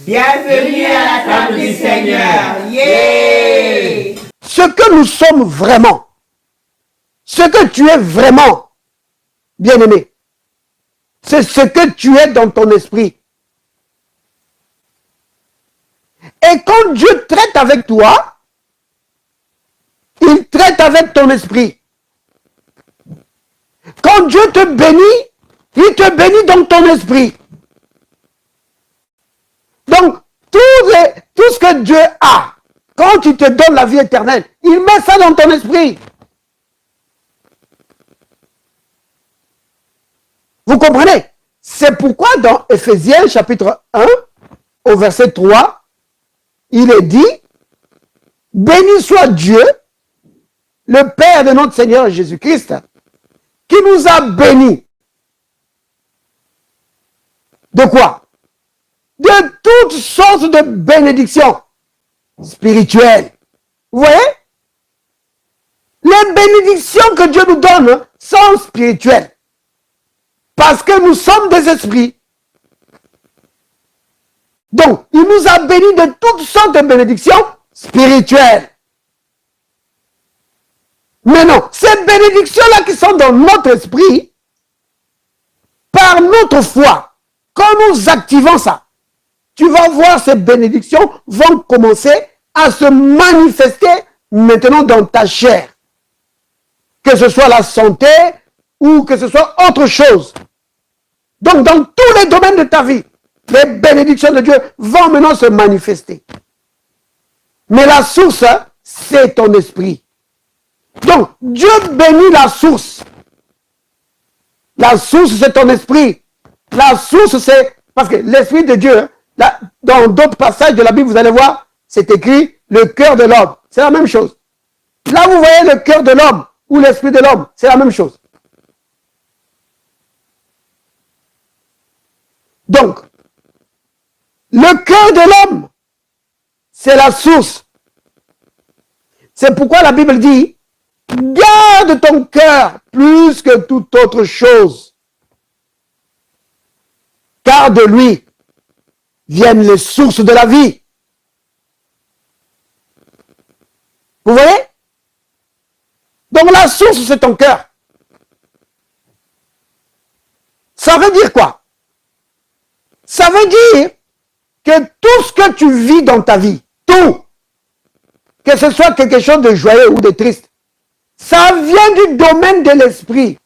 Bienvenue à la table du Seigneur. Yeah! Ce que nous sommes vraiment, ce que tu es vraiment, bien-aimé, c'est ce que tu es dans ton esprit. Et quand Dieu traite avec toi, il traite avec ton esprit. Quand Dieu te bénit, il te bénit dans ton esprit. Donc, tout ce que Dieu a, quand il te donne la vie éternelle, il met ça dans ton esprit. Vous comprenez? C'est pourquoi dans Éphésiens chapitre 1, au verset 3, il est dit, béni soit Dieu, le Père de notre Seigneur Jésus-Christ, qui nous a bénis. De quoi? De toutes sortes de bénédictions spirituelles. Vous voyez? Les bénédictions que Dieu nous donne sont spirituelles. Parce que nous sommes des esprits. Donc, il nous a bénis de toutes sortes de bénédictions spirituelles. Mais non, ces bénédictions-là qui sont dans notre esprit, par notre foi, quand nous activons ça, tu vas voir ces bénédictions vont commencer à se manifester maintenant dans ta chair. Que ce soit la santé ou que ce soit autre chose. Donc, dans tous les domaines de ta vie, les bénédictions de Dieu vont maintenant se manifester. Mais la source, c'est ton esprit. Donc, Dieu bénit la source. La source, c'est ton esprit. La source, c'est... Parce que l'esprit de Dieu, là, dans d'autres passages de la Bible, vous allez voir, c'est écrit le cœur de l'homme. C'est la même chose. Là, vous voyez le cœur de l'homme ou l'esprit de l'homme. C'est la même chose. Donc, le cœur de l'homme, c'est la source. C'est pourquoi la Bible dit, garde ton cœur plus que toute autre chose. Car de lui viennent les sources de la vie. Vous voyez? Donc la source, c'est ton cœur. Ça veut dire quoi? Ça veut dire que tout ce que tu vis dans ta vie, tout, que ce soit quelque chose de joyeux ou de triste, ça vient du domaine de l'esprit.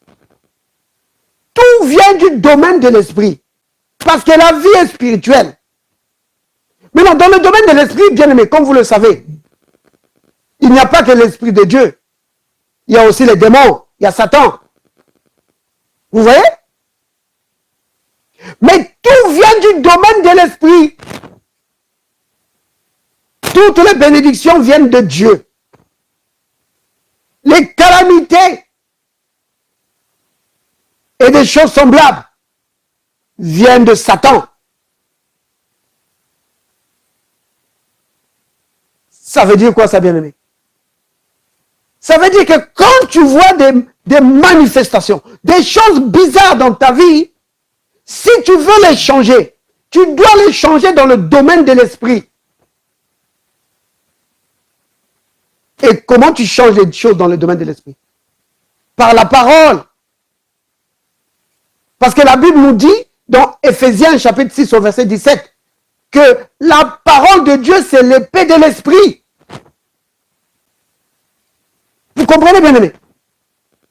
Tout vient du domaine de l'esprit. Parce que la vie est spirituelle. Maintenant, dans le domaine de l'esprit, bien aimé, comme vous le savez, il n'y a pas que l'esprit de Dieu. Il y a aussi les démons, il y a Satan. Vous voyez? Mais tout vient du domaine de l'esprit. Toutes les bénédictions viennent de Dieu. Les calamités et des choses semblables viennent de Satan. Ça veut dire quoi ça, bien-aimé? Ça veut dire que quand tu vois des manifestations, des choses bizarres dans ta vie, si tu veux les changer, tu dois les changer dans le domaine de l'esprit. Et comment tu changes les choses dans le domaine de l'esprit? Par la parole. Parce que la Bible nous dit, dans Éphésiens chapitre 6 au verset 17, que la parole de Dieu, c'est l'épée de l'esprit. Vous comprenez, bien aimé?